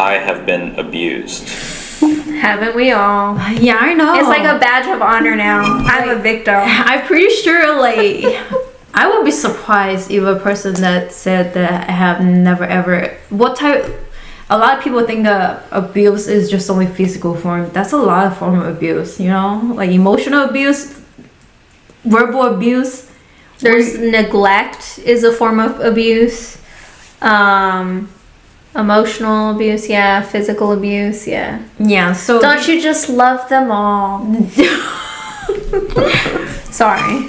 I have been abused. Haven't we all? Yeah, I know. It's like a badge of honor now. I'm a victim. I'm pretty sure, like, I would be surprised if a person that said that I have never ever. What type? A lot of people think abuse is just only physical form. That's a lot of form of abuse, you know, like emotional abuse, verbal abuse. There's neglect is a form of abuse. Emotional abuse, yeah. Physical abuse, yeah. Yeah, so don't you just love them all? Sorry.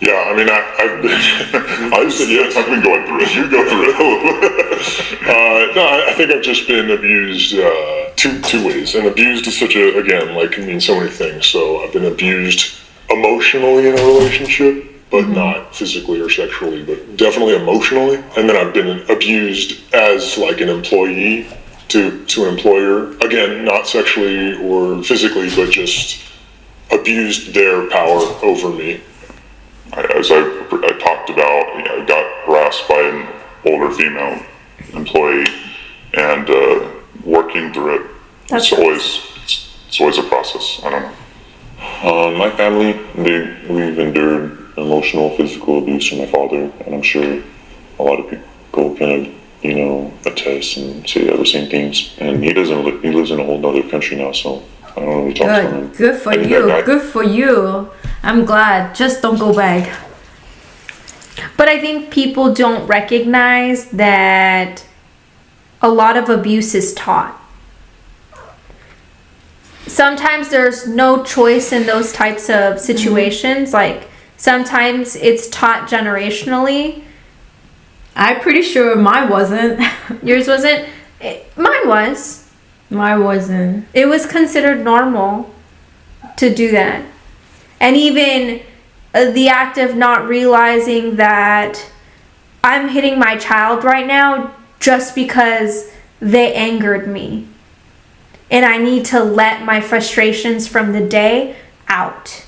Yeah, I mean, I said yes, I've been going through it. You go through it. No, I think I've just been abused two ways. And abused is such a, again, like, can mean so many things. So I've been abused emotionally in a relationship, but not physically or sexually, but definitely emotionally. And then I've been abused as like an employee to an employer. Again, not sexually or physically, but just abused their power over me. As I talked about, I got harassed by an older female employee, and working through it. It's always a process. I don't know. My family, we've endured emotional, physical abuse from my father, and I'm sure a lot of people can, attest and say the same things. And he lives in a whole other country now, so I don't really talk to him. Good for you. Good for you. I'm glad. Just don't go back. But I think people don't recognize that a lot of abuse is taught. Sometimes there's no choice in those types of situations. Like, sometimes it's taught generationally. I'm pretty sure mine wasn't. Yours wasn't? Mine was. Mine wasn't. It was considered normal to do that. And even the act of not realizing that I'm hitting my child right now just because they angered me. And I need to let my frustrations from the day out.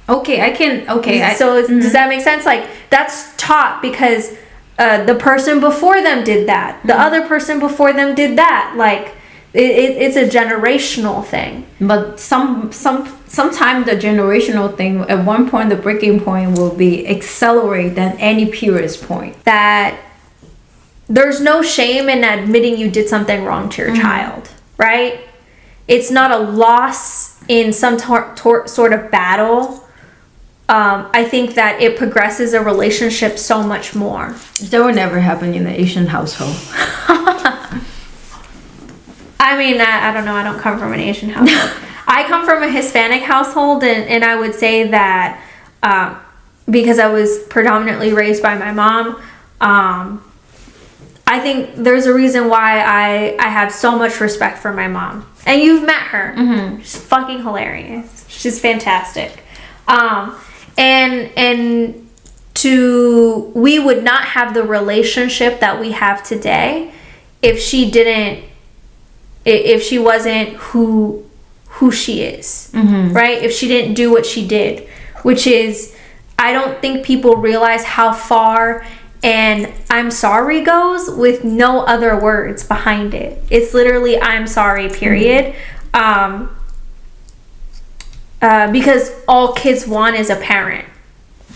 Okay, Does that make sense? Like, that's taught because the person before them did that. The other person before them did that. Like, it's a generational thing. But sometimes the generational thing, at one point, the breaking point will be accelerate than any purest point. That there's no shame in admitting you did something wrong to your child, right? It's not a loss in some sort of battle. I think that it progresses a relationship so much more. That would never happen in the Asian household. I mean, I don't know. I don't come from an Asian household. I come from a Hispanic household, and I would say that because I was predominantly raised by my mom, I think there's a reason why I have so much respect for my mom. And you've met her. She's fucking hilarious. She's fantastic. And we would not have the relationship that we have today if she wasn't who she is, right? If she didn't do what she did, which is, I don't think people realize how far and I'm sorry goes with no other words behind it. It's literally I'm sorry, period. Because all kids want is a parent.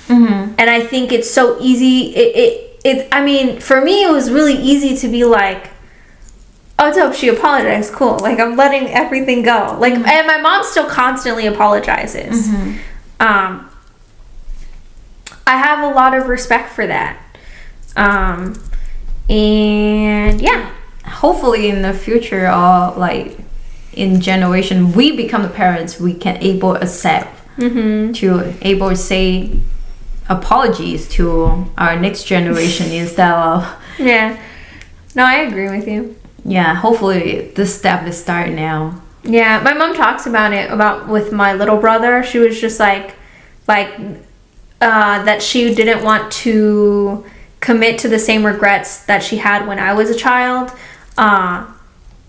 And I think it's so easy. I mean, for me, it was really easy to be like, oh, dope, she apologized, cool. Like, I'm letting everything go. Like, and my mom still constantly apologizes. I have a lot of respect for that. And yeah, hopefully in the future, like in generation, we become the parents, we can able accept to able to say apologies to our next generation instead of no, I agree with you. Hopefully this step is starting now. My mom talks about it with my little brother. She was just like that she didn't want to commit to the same regrets that she had when I was a child, and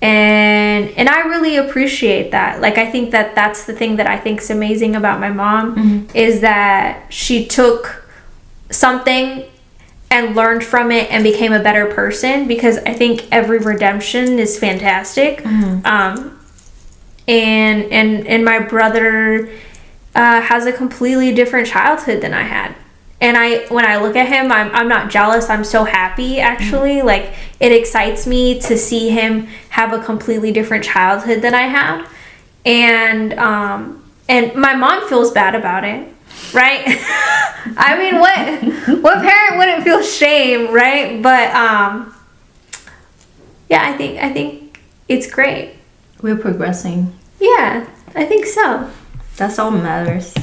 I really appreciate that. Like, I think that that's the thing that I think is amazing about my mom, is that she took something and learned from it and became a better person, because I think every redemption is fantastic. And my brother has a completely different childhood than I had. And when I look at him, I'm not jealous. I'm so happy, actually. Like, it excites me to see him have a completely different childhood than I had. And my mom feels bad about it, right? I mean, what parent wouldn't feel shame, right? But yeah, I think it's great. We're progressing. Yeah, I think so. That's all that matters.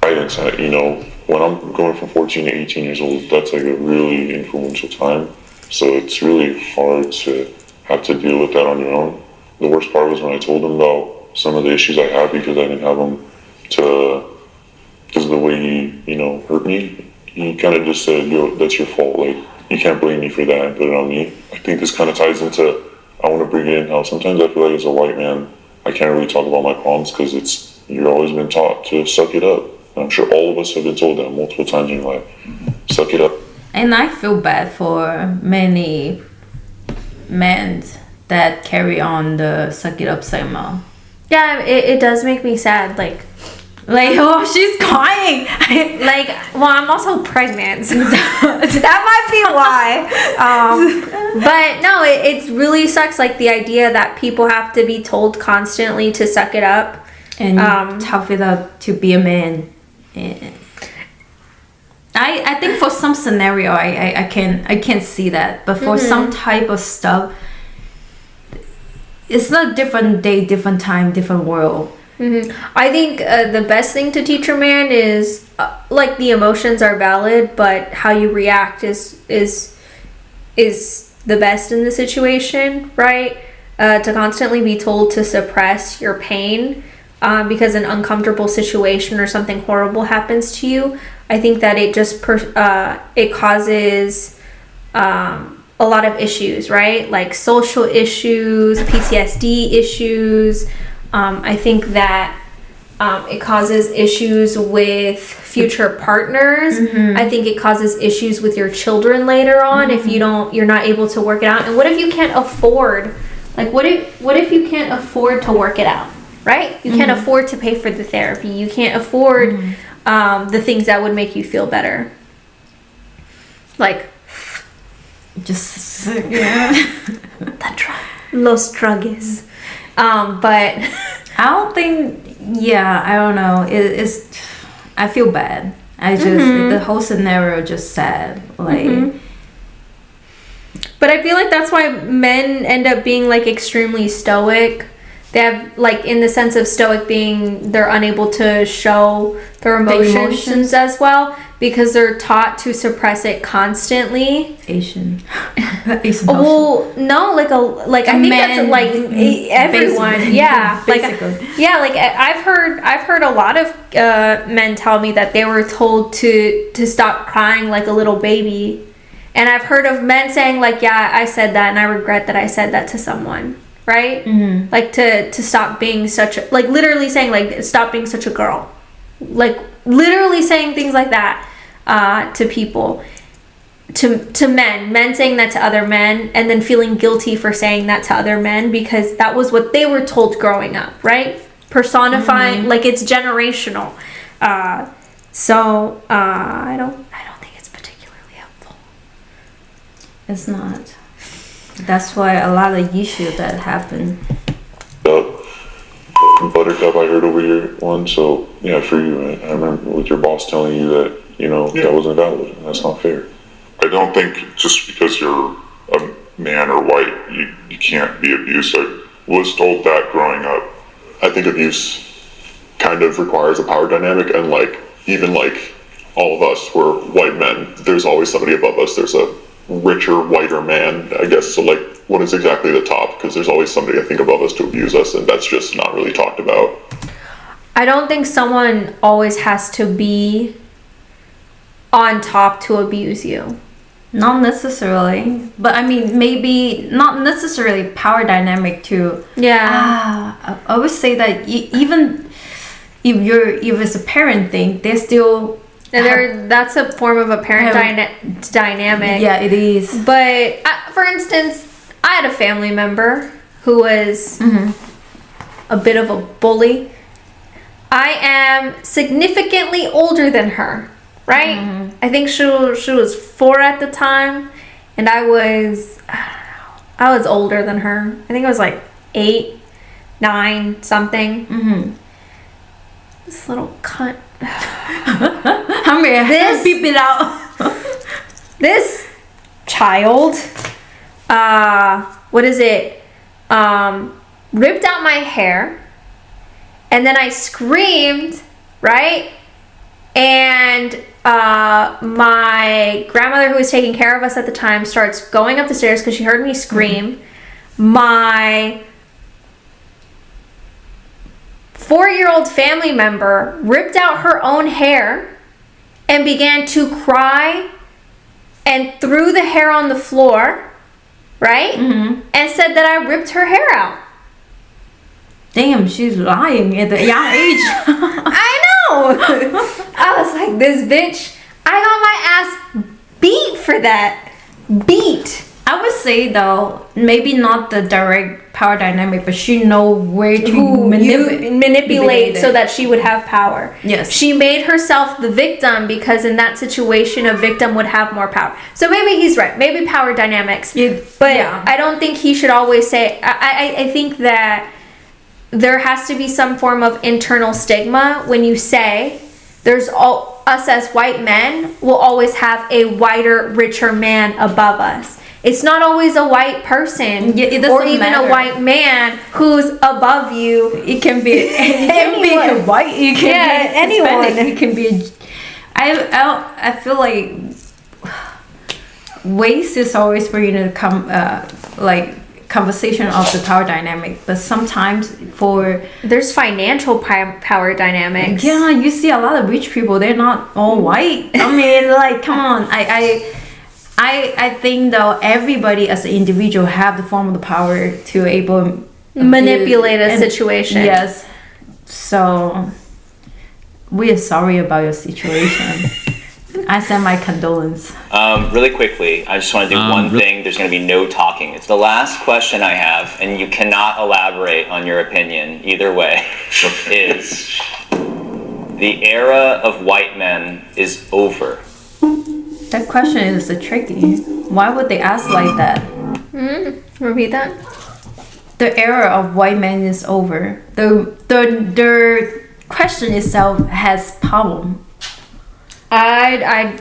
Guidance, you know, when I'm going from 14 to 18 years old, that's like a really influential time. So it's really hard to have to deal with that on your own. The worst part was when I told him about some of the issues I had because I didn't have them because of the way he, you know, hurt me. He kind of just said, yo, that's your fault. Like, you can't blame me for that and put it on me. I think this kind of ties into, I want to bring in how sometimes I feel like as a white man, I can't really talk about my problems because you're always been taught to suck it up. And I'm sure all of us have been told that multiple times in your life. Suck it up. And I feel bad for many men that carry on the suck it up stigma. Yeah, it does make me sad. Like, oh, she's crying. Well, I'm also pregnant. So that might be why. But no, it really sucks. Like, the idea that people have to be told constantly to suck it up. And tough it up to be a man. And I think for some scenario I can see that, but for some type of stuff, it's not different day, different time, different world. I think the best thing to teach a man is like, the emotions are valid, but how you react is the best in the situation, right? To constantly be told to suppress your pain because an uncomfortable situation or something horrible happens to you, I think that it just it causes a lot of issues, right? Like social issues, PTSD issues. I think that it causes issues with future partners. I think it causes issues with your children later on if you're not able to work it out. And what if you can't afford, like, what if you can't afford to work it out, right? You can't afford to pay for the therapy. You can't afford the things that would make you feel better. Like, just los drugs. But I don't think, I don't know. It's I feel bad. I just the whole scenario just sad. Like, but I feel like that's why men end up being like extremely stoic. They have, like, in the sense of stoic being they're unable to show their emotions as well because they're taught to suppress it constantly. Asian. Well, no, like I think that's like everyone. Basically. Yeah, Basically. like I've heard a lot of men tell me that they were told to stop crying like a little baby, and I've heard of men saying like, yeah, I said that and I regret that I said that to someone. Right? Like to stop being such a, like, literally saying like, stop being such a girl, like literally saying things like that to people, to men saying that to other men, and then feeling guilty for saying that to other men because that was what they were told growing up, right? Personifying, like, it's generational. So I don't think it's particularly helpful. It's not. That's why a lot of issues that happen. Buttercup, I heard over here one. So yeah, for you, I remember with your boss telling you that that wasn't valid. That's not fair. I don't think just because you're a man or white, you can't be abused. I was told that growing up. I think abuse kind of requires a power dynamic, and like even like all of us, we're white men. There's always somebody above us. There's a richer, whiter man, I guess. So like, what is exactly the top? Because there's always somebody, I think, above us to abuse us, and that's just not really talked about. I don't think someone always has to be on top to abuse you. Not necessarily, but I mean, maybe not necessarily power dynamic too. Yeah. I always say that even if it's a parent thing, they still And that's a form of a parent dynamic. Yeah, it is. But for instance, I had a family member who was a bit of a bully. I am significantly older than her, right? I think she was 4 at the time, and I was older than her. I think I was like 8, 9, something. This little cunt. Beep it out. This child, ripped out my hair, and then I screamed, right? And my grandmother, who was taking care of us at the time, starts going up the stairs because she heard me scream. My 4-year-old family member ripped out her own hair and began to cry and threw the hair on the floor, right? And said that I ripped her hair out. Damn, she's lying at a young age. I know. I was like, this bitch, I got my ass beat for that. Beat. I would say though, maybe not the direct power dynamic, but she know where to manipulate so that she would have power. Yes. She made herself the victim because in that situation, a victim would have more power. So maybe he's right. Maybe power dynamics. But I don't think he should always say. I think that there has to be some form of internal stigma when you say us as white men will always have a whiter, richer man above us. It's not always a white person or even a white man who's above you. It can be white. It can be anyone. Hispanic. It can be. I feel like waste is always where you need to come conversation of the power dynamic, but sometimes there's financial power dynamics. Yeah, you see a lot of rich people. They're not all white. I mean, like, come on. I think though everybody as an individual have the form of the power to able manipulate a situation. Yes. So we are sorry about your situation. I send my condolence. Really quickly, I just want to do one thing. There's going to be no talking. It's the last question I have, and you cannot elaborate on your opinion either way. Is the era of white men is over? That question is tricky. Why would they ask like that? Repeat that. The era of white men is over. The question itself has problem. I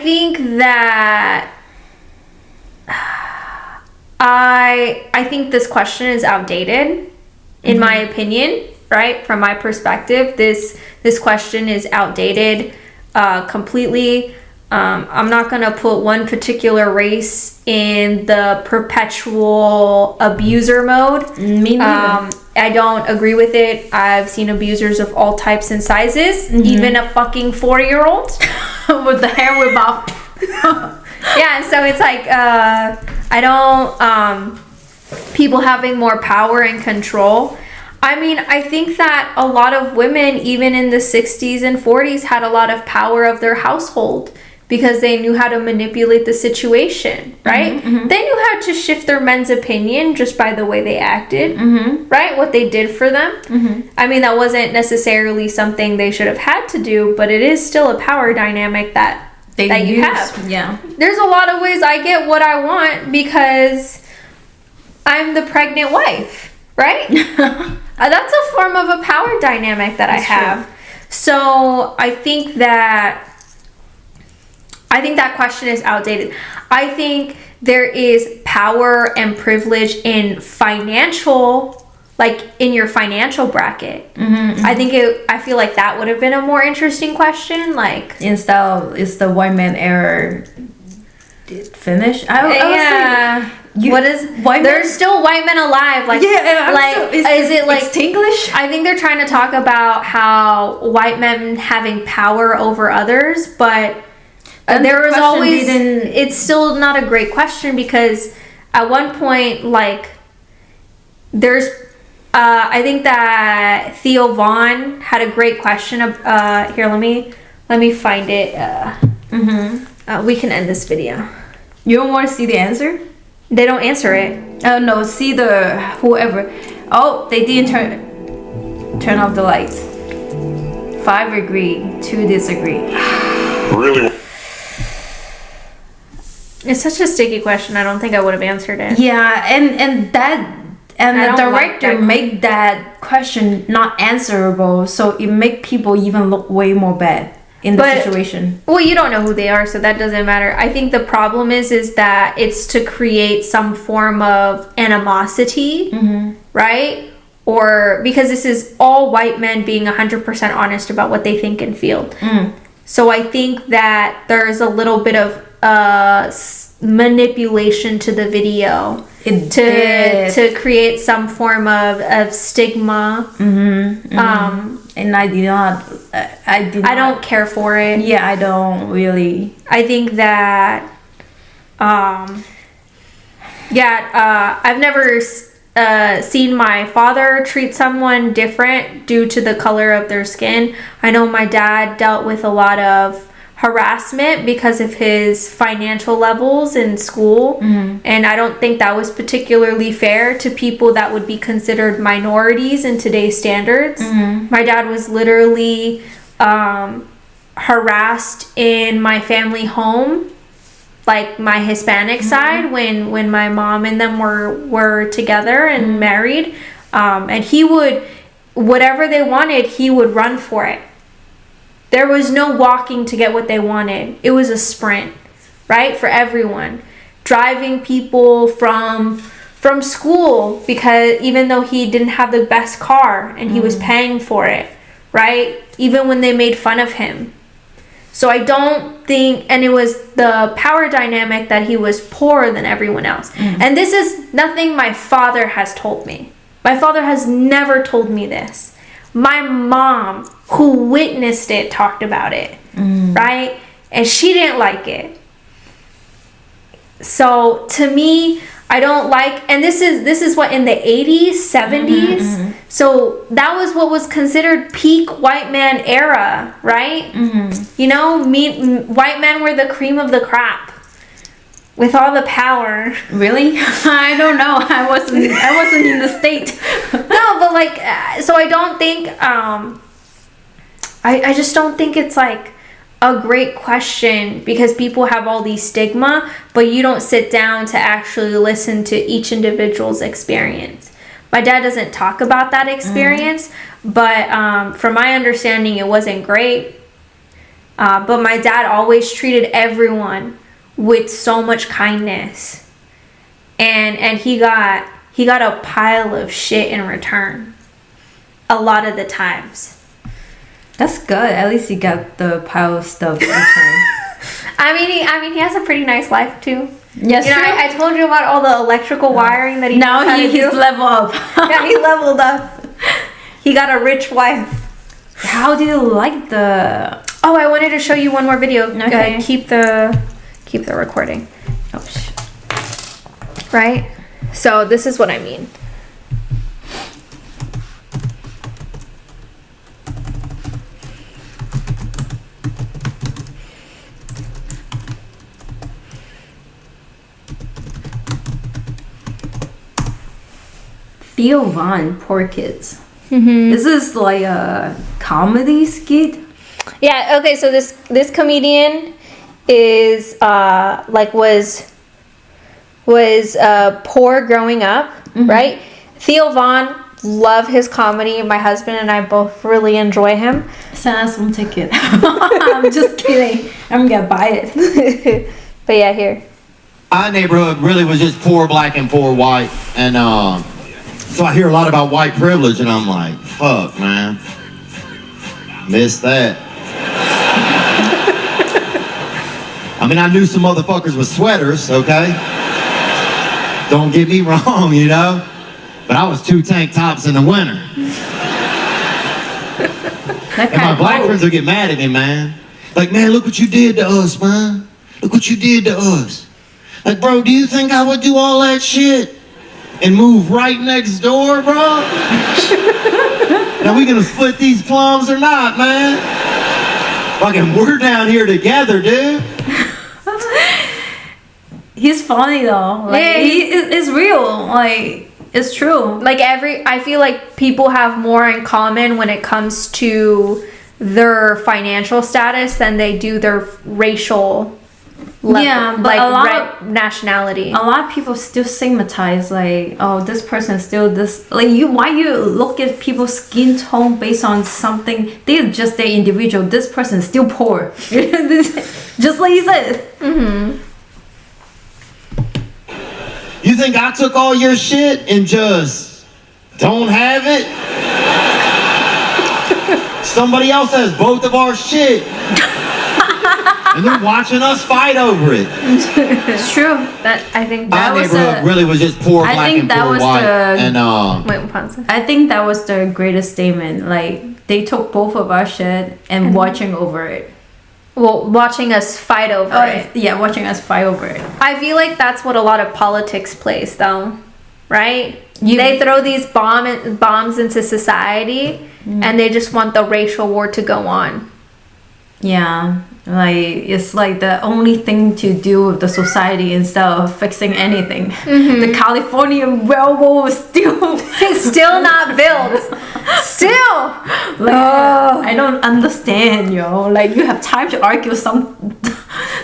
think that I think this question is outdated, in my opinion. Right, from my perspective, this question is outdated completely. I'm not gonna put one particular race in the perpetual abuser mode. Me neither. I don't agree with it. I've seen abusers of all types and sizes, even a fucking 4-year-old with the hair whip off. Yeah, so it's like I don't people having more power and control. I mean, I think that a lot of women, even in the 60s and 40s, had a lot of power of their household because they knew how to manipulate the situation, right? They knew how to shift their men's opinion just by the way they acted, right? What they did for them. I mean, that wasn't necessarily something they should have had to do, but it is still a power dynamic that you have. Yeah. There's a lot of ways I get what I want because I'm the pregnant wife, right? That's a form of a power dynamic that I have. True. So I think that question is outdated. I think there is power and privilege in financial, like in your financial bracket. I feel like that would have been a more interesting question. Like, instead of, is the white man era finished? What is white? There's still white men alive. Like, is it like English? I think they're trying to talk about how white men having power over others, but there was always. It's still not a great question because at one point, like, there's I think that Theo Vaughn had a great question. Here, let me find it. We can end this video. You don't want to see the answer? They don't answer it. Oh no, see the whoever. Oh, they didn't turn off the lights. 5 agree, 2 disagree. Really? It's such a sticky question. I don't think I would have answered it. Yeah, and the director made that question not answerable, so it make people even look way more bad in the situation. Well, you don't know who they are, so that doesn't matter. I think the problem is that it's to create some form of animosity, right? Or because this is all white men being 100% honest about what they think and feel. So I think that there's a little bit of manipulation to the video to create some form of stigma. And I don't care for it. Yeah, I don't really. I think that I've never seen my father treat someone different due to the color of their skin. I know my dad dealt with a lot of harassment because of his financial levels in school, and I don't think that was particularly fair to people that would be considered minorities in today's standards. My dad was literally harassed in my family home, like my Hispanic side, when my mom and them were together and married, and he would, whatever they wanted, he would run for it. There was no walking to get what they wanted. It was a sprint, right? For everyone. Driving people from school, because even though he didn't have the best car and he was paying for it, right? Even when they made fun of him. So I don't think, and it was the power dynamic that he was poorer than everyone else. And this is nothing my father has told me. My father has never told me this. My mom, who witnessed it, talked about it, right? And she didn't like it. So to me, I don't like, and this is what, in the 80s, 70s. So that was what was considered peak white man era, right? You know, white men were the cream of the crop with all the power. Really? I don't know. I wasn't in the state. No, but like, so I don't think, I just don't think it's like a great question, because people have all these stigma, but you don't sit down to actually listen to each individual's experience. My dad doesn't talk about that experience, but from my understanding, it wasn't great. But my dad always treated everyone with so much kindness, and he got a pile of shit in return a lot of the times. That's good. At least he got the pile of stuff in return. I mean, he has a pretty nice life too. Yes, you know, I told you about all the electrical wiring that he now knows how to he's do. level up. Yeah, he leveled up. He got a rich wife. How do you like the? Oh, I wanted to show you one more video. Okay. Keep the recording. Oh, right. So this is what I mean. Theo Vaughn, Poor Kids. This is like a comedy skit. Yeah. Okay. So this comedian is was poor growing up, right? Theo Vaughn, love his comedy. My husband and I both really enjoy him. Send us one ticket. I'm just kidding. I'm gonna buy it. But yeah, here. My neighborhood really was just poor black and poor white, and so I hear a lot about white privilege, and I'm like, fuck, man, missed that. I mean, I knew some motherfuckers with sweaters, okay? Don't get me wrong, you know? But I was 2 tank tops in the winter. And my black friends will get mad at me, man. Like, man, look what you did to us, man. Look what you did to us. Like, bro, do you think I would do all that shit? and move right next door, bro? Now we gonna split these plums or not, man? Fucking, we're down here together, dude. He's funny though. Like, Yeah, it's real. Like, it's true. Like I feel like people have more in common when it comes to their financial status than they do their racial level, Yeah, but like a lot nationality. A lot of people still stigmatize, like, oh, this person is still this. Like, why you look at people's skin tone based on something? They're just their individual. This person is still poor. Just like you said. Mm-hmm. You think I took all your shit and just don't have it? Somebody else has both of our shit. And they're watching us fight over it. It's true. That I think Our that was neighborhood really was just poor black and poor white. wait, pause. I think that was the greatest statement. Like, they took both of our shit and watching over it. Well, watching us fight over it. Yeah, watching us fight over it. I feel like that's what a lot of politics plays, though, right? They throw these bombs into society, and they just want the racial war to go on. Yeah, like, it's like the only thing to do with the society instead of fixing anything. The California Railroad is Still not built. Still. Like, I don't understand, yo. Like, you have time to argue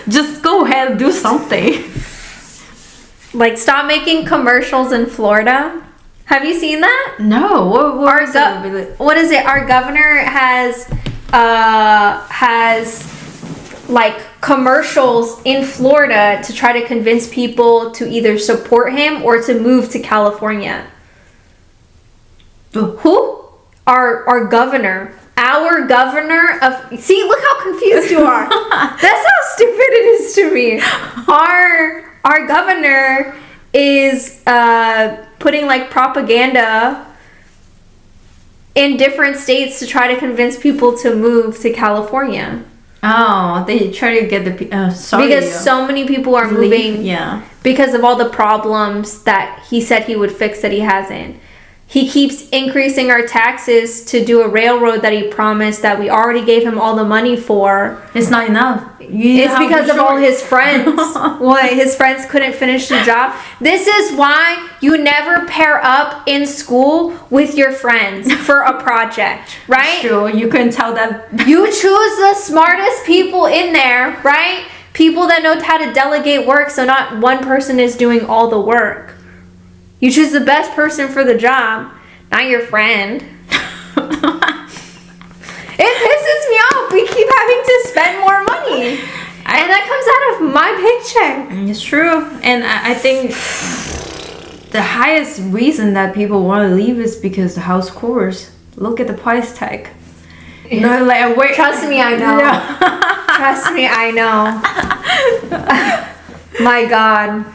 just go ahead and do something. Like, stop making commercials in Florida. Have you seen that? No, What is it? Our governor has like commercials in Florida to try to convince people to either support him or to move to California. Who? Our governor. Our governor of... See, look how confused you are. That's how stupid it is to me. Our governor is putting like propaganda in different states to try to convince people to move to California. Oh, they try to get the because so many people are moving. Yeah. Because of all the problems that he said he would fix that he hasn't. He keeps increasing our taxes to do a railroad that he promised that we already gave him all the money for. It's not enough. It's because of all his friends. What? His friends couldn't finish the job. This is why you never pair up in school with your friends for a project, right? Sure, you can tell that. You choose the smartest people in there, right? People that know how to delegate work so not one person is doing all the work. You choose the best person for the job, not your friend. It pisses me off. We keep having to spend more money. And that comes out of my paycheck. It's true. And I think the highest reason that people want to leave is because the house chores. Look at the price tag. You know, like, wait. Trust me, I know. Yeah. Trust me, I know. My God.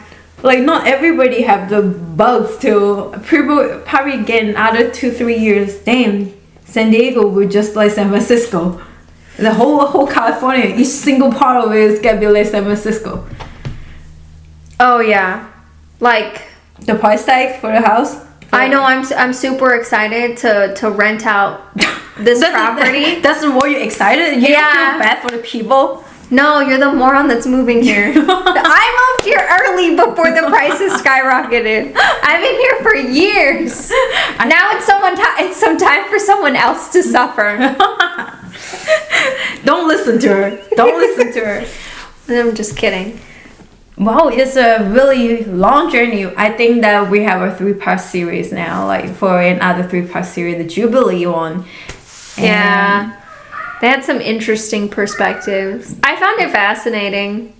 Like, not everybody have the bugs to people probably get another 2-3 years. Damn, San Diego will just like San Francisco. The whole California, each single part of it is gonna be like San Francisco. Oh yeah, like the price tag for the house. I know. I'm super excited to rent out this property. That's more you excited. You don't feel bad for the people. No, you're the moron that's moving here. I moved here early before the prices skyrocketed. I've been here for years. Now it's some time for someone else to suffer. Don't listen to her. Don't listen to her. I'm just kidding. Wow, it's a really long journey. I think that we have a 3-part series now, like for another 3-part series, the Jubilee one. Yeah. They had some interesting perspectives. I found it fascinating.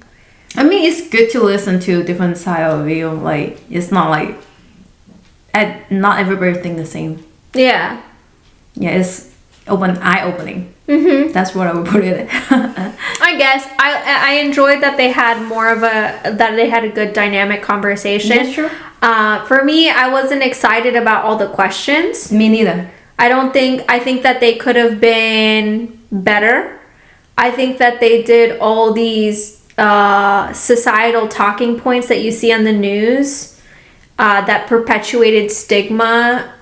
I mean, it's good to listen to different side of view. Like, it's not like... not everybody think the same. Yeah. Yeah, it's eye-opening. Mm-hmm. That's what I would put it. I guess. I enjoyed that they had a good dynamic conversation. That's true. For me, I wasn't excited about all the questions. Me neither. I think that they could have been better. I think that they did all these societal talking points that you see on the news that perpetuated stigma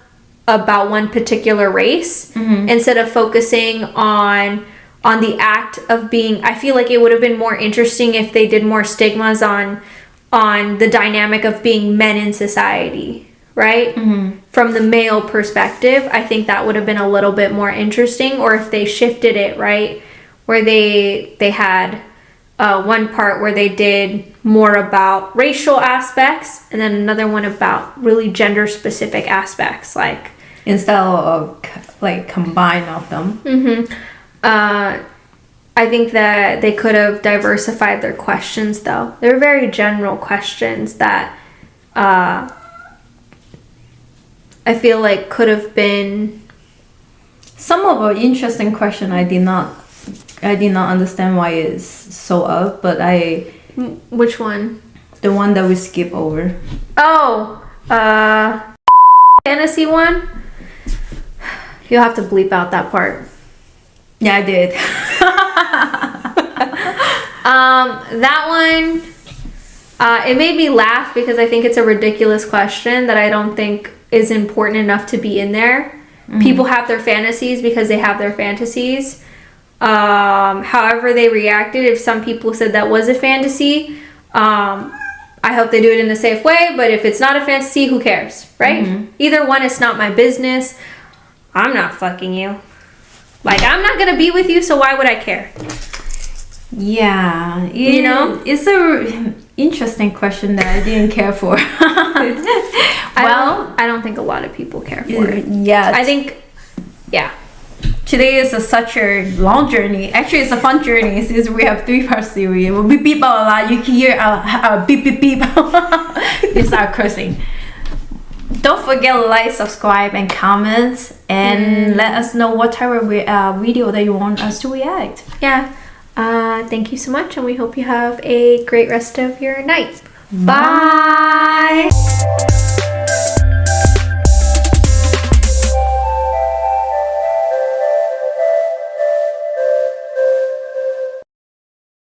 about one particular race instead of focusing on the act of being. I feel like it would have been more interesting if they did more stigmas on the dynamic of being men in society, right? From the male perspective, I think that would have been a little bit more interesting. Or if they shifted it, right, where they had one part where they did more about racial aspects and then another one about really gender specific aspects, like instead of like combine of them. I think that they could have diversified their questions, though. They're very general questions that I feel like could have been. Some of the interesting question I did not understand why it's so up, but Which one? the one that we skip over. Oh, fantasy one. You'll have to bleep out that part. Yeah, I did. That one, it made me laugh because I think it's a ridiculous question that I don't think is important enough to be in there. People have their fantasies because they have their fantasies. However they reacted, if some people said that was a fantasy, I hope they do it in a safe way, but if it's not a fantasy, who cares, right? Either one, it's not my business. I'm not fucking you. Like, I'm not gonna be with you, so why would I care? Yeah, You know? it's a interesting question that I didn't care for. I don't think a lot of people care for it. Yeah, I think, yeah. today is such a long journey. Actually, it's a fun journey since we have 3-part series. We beep out a lot. You can hear our beep beep beep. It's our cursing. Don't forget to like, subscribe, and comment, and let us know what type of video that you want us to react. Yeah. Thank you so much, and we hope you have a great rest of your night. Bye.